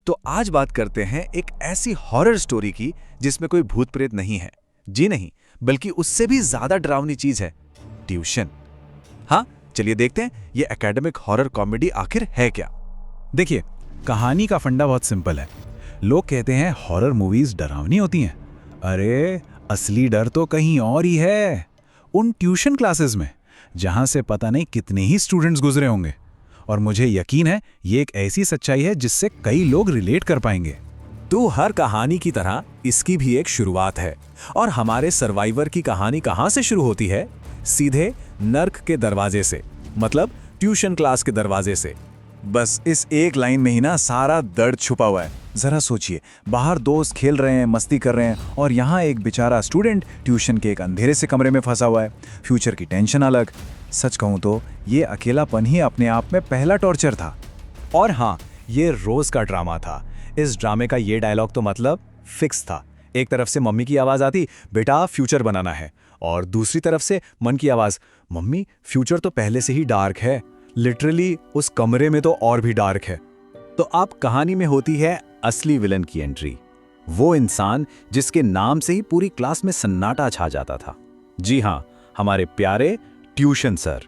तो आज बात करते हैं एक ऐसी हॉरर स्टोरी की जिसमें कोई भूत प्रेत नहीं है। जी नहीं, बल्कि उससे भी ज्यादा डरावनी चीज है, ट्यूशन। हाँ, चलिए देखते हैं ये एकेडमिक हॉरर कॉमेडी आखिर है क्या। देखिए, कहानी का फंडा बहुत सिंपल है। लोग कहते हैं हॉरर मूवीज डरावनी होती हैं। अरे असली डर तो कहीं और ही है, उन ट्यूशन क्लासेस में, जहां से पता नहीं कितने ही स्टूडेंट्स गुजरे होंगे। और मुझे यकीन है ये एक ऐसी सच्चाई है जिससे कई लोग रिलेट कर पाएंगे। तो हर कहानी की तरह इसकी भी एक शुरुआत है। और हमारे सर्वाइवर की कहानी कहां से शुरू होती है? सीधे नर्क के दरवाजे से, मतलब ट्यूशन क्लास के दरवाजे से। बस इस एक लाइन में ही ना सारा दर्द छुपा हुआ है। जरा सोचिए, बाहर दोस्त खेल रहे हैं, मस्ती कर रहे हैं, और यहाँ एक बेचारा स्टूडेंट ट्यूशन के एक अंधेरे से कमरे में फंसा हुआ है। फ्यूचर की टेंशन अलग। सच कहूँ तो ये अकेलापन ही अपने आप में पहला टॉर्चर था। और हाँ, ये रोज का ड्रामा था। इस ड्रामे का ये डायलॉग तो मतलब फिक्स था। एक तरफ से मम्मी की आवाज आती, बेटा फ्यूचर बनाना है, और दूसरी तरफ से मन की आवाज, मम्मी फ्यूचर तो पहले से ही डार्क है। लिटरली उस कमरे में तो और भी डार्क है। तो अब कहानी में होती है असली विलन की एंट्री। वो इंसान जिसके नाम से ही पूरी क्लास में सन्नाटा छा जाता था। जी हाँ, हमारे प्यारे ट्यूशन सर।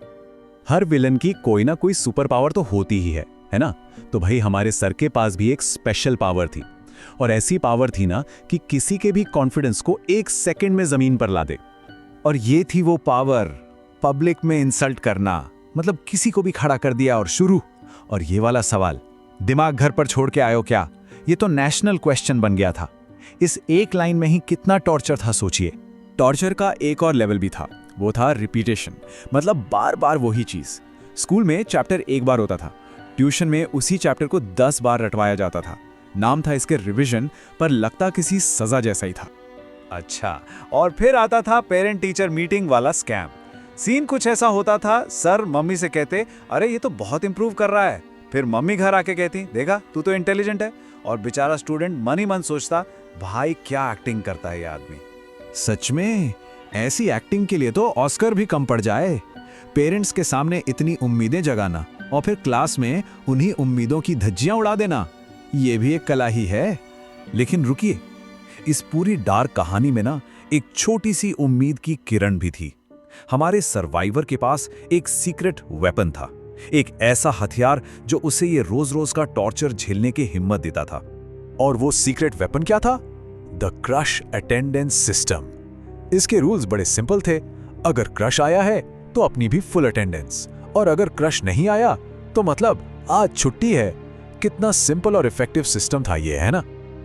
हर विलन की कोई ना कोई सुपर पावर तो होती ही है ना? तो भाई हमारे सर के पास भी एक स्पेशल पावर थी। और ऐसी पावर थी ना कि किसी के भी कॉन्फिडेंस को एक सेकंड में जमीन पर ला दे। और ये थी वो पावर, पब्लिक में इंसल्ट करना, मतलब किसी को भी खड़ा कर दिया और शुरू। और ये वाला सवाल, दिमाग घर पर छोड़ के आयो क्या, ये तो नेशनल क्वेश्चन बन गया था। इस एक लाइन में ही कितना टॉर्चर था सोचिए। टॉर्चर का एक और लेवल भी था, वो था रिपीटेशन, मतलब बार बार वही चीज। स्कूल में चैप्टर एक बार होता था, ट्यूशन में उसी चैप्टर को 10 बार रटवाया जाता था। नाम था इसके रिवीजन, पर लगता किसी सजा जैसा ही था। अच्छा, और फिर आता था पेरेंट टीचर मीटिंग वाला स्कैम। सीन कुछ ऐसा होता था, सर मम्मी से कहते, अरे ये तो बहुत इंप्रूव कर रहा है। फिर मम्मी घर आके कहती, देखा तू तो इंटेलिजेंट है। और बेचारा स्टूडेंट मन ही मन सोचता, भाई क्या एक्टिंग करता है ये आदमी। सच में ऐसी एक्टिंग के लिए तो ऑस्कर भी कम पड़ जाए। पेरेंट्स के सामने इतनी उम्मीदें जगाना और फिर क्लास में उन्हीं उम्मीदों की धज्जियां उड़ा देना, ये भी एक कला ही है। लेकिन रुकिए, इस पूरी डार्क कहानी में ना एक छोटी सी उम्मीद की किरण भी थी। हमारे सर्वाइवर के पास एक सीक्रेट वेपन था, एक ऐसा हथियार जो उसे ये रोज रोज का टॉर्चर झेलने की हिम्मत देता था। और वो सीक्रेट वेपन क्या था? The crush attendance system. इसके रूल्स बड़े सिंपल थे। अगर क्रश आया है तो अपनी भी फुल अटेंडेंस, और अगर क्रश नहीं आया तो मतलब आज छुट्टी है। कितना सिंपल और इफेक्टिव सिस्टम था ये, है ना?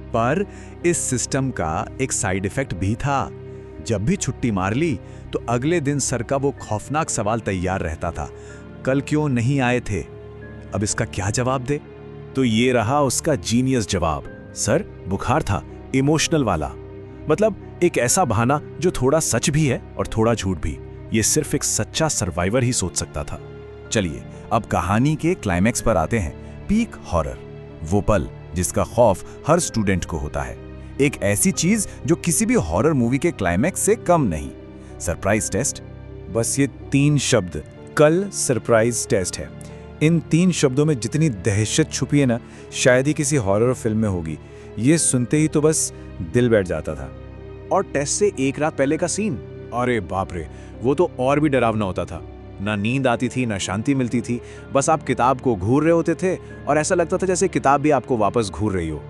पर इस सिस्टम का एक साइड इफेक्ट भी था। जब भी छुट्टी मार ली तो अगले दिन सर का वो खौफनाक सवाल तैयार रहता था, कल क्यों नहीं आए थे? अब इसका क्या जवाब दे? तो ये रहा उसका जीनियस जवाब, सर बुखार था, इमोशनल वाला। मतलब एक ऐसा बहाना जो थोड़ा सच भी है और थोड़ा झूठ भी। ये सिर्फ एक सच्चा सर्वाइवर ही सोच सकता था। चलिए अब कहानी के क्लाइमैक्स पर आते हैं। पीक हॉरर, वो पल जिसका खौफ हर स्टूडेंट को होता है। एक ऐसी चीज जो किसी भी हॉरर मूवी के क्लाइमैक्स से कम नहीं, सरप्राइज टेस्ट। बस ये 3 शब्द, कल सरप्राइज टेस्ट है। इन 3 शब्दों में जितनी दहशत छुपी है ना, शायद ही किसी हॉरर फिल्म में होगी। ये सुनते ही तो बस दिल बैठ जाता था। और टेस्ट से एक रात पहले का सीन, अरे बाप रे, वो तो और भी डरावना होता था। ना नींद आती थी, ना शांति मिलती थी। बस आप किताब को घूर रहे होते थे और ऐसा लगता था जैसे किताब भी आपको वापस घूर रही हो।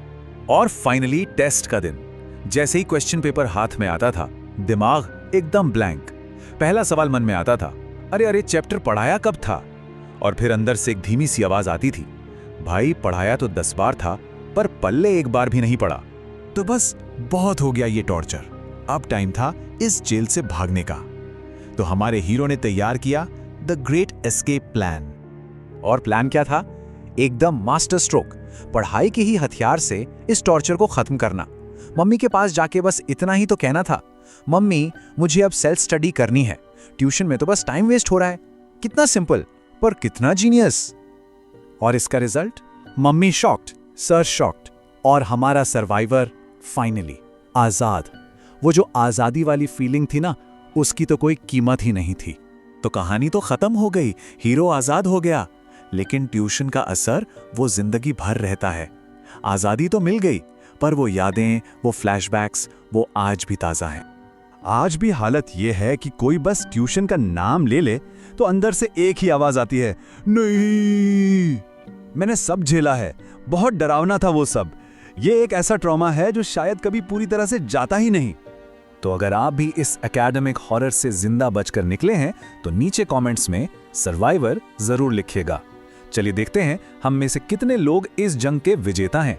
और फाइनली टेस्ट का दिन, जैसे ही क्वेश्चन पेपर हाथ में आता था, दिमाग एकदम ब्लैंक। पहला सवाल मन में आता था, अरे चैप्टर पढ़ाया कब था? और फिर अंदर से एक धीमी सी आवाज आती थी, भाई पढ़ाया तो 10 बार था, पर पल्ले एक बार भी नहीं पढ़ा। तो बस बहुत हो गया ये टॉर्चर, अब टाइम था इस जेल से भागने का। तो हमारे हीरो ने तैयार किया द ग्रेट एस्केप प्लान। और प्लान क्या था? एकदम मास्टर स्ट्रोक, पढ़ाई के ही हथियार से इस टॉर्चर को खत्म करना। मम्मी के पास जाके बस इतना ही तो कहना था, मम्मी मुझे अब सेल्फ स्टडी करनी है, ट्यूशन में तो बस टाइम वेस्ट हो रहा है। कितना सिंपल, पर कितना जीनियस। और इसका result? Mummy shocked, sir shocked, और हमारा सर्वाइवर फाइनली आजाद। वो जो आजादी वाली फीलिंग थी ना, उसकी तो कोई कीमत ही नहीं थी। तो कहानी तो खत्म हो गई, हीरो आजाद हो गया, लेकिन ट्यूशन का असर वो जिंदगी भर रहता है। आज़ादी तो मिल गई, पर वो यादें, वो फ्लैशबैक्स, वो आज भी ताज़ा हैं। आज भी हालत ये है कि कोई बस ट्यूशन का नाम ले ले तो अंदर से एक ही आवाज आती है, नहीं। मैंने सब झेला है, बहुत डरावना था वो सब। ये एक ऐसा ट्रॉमा है जो शायद कभी पूरी तरह से जाता ही नहीं। तो अगर आप भी इस एकेडमिक हॉरर से जिंदा बचकर निकले हैं तो नीचे कमेंट्स में सर्वाइवर जरूर लिखिएगा। चलिए देखते हैं हम में से कितने लोग इस जंग के विजेता हैं।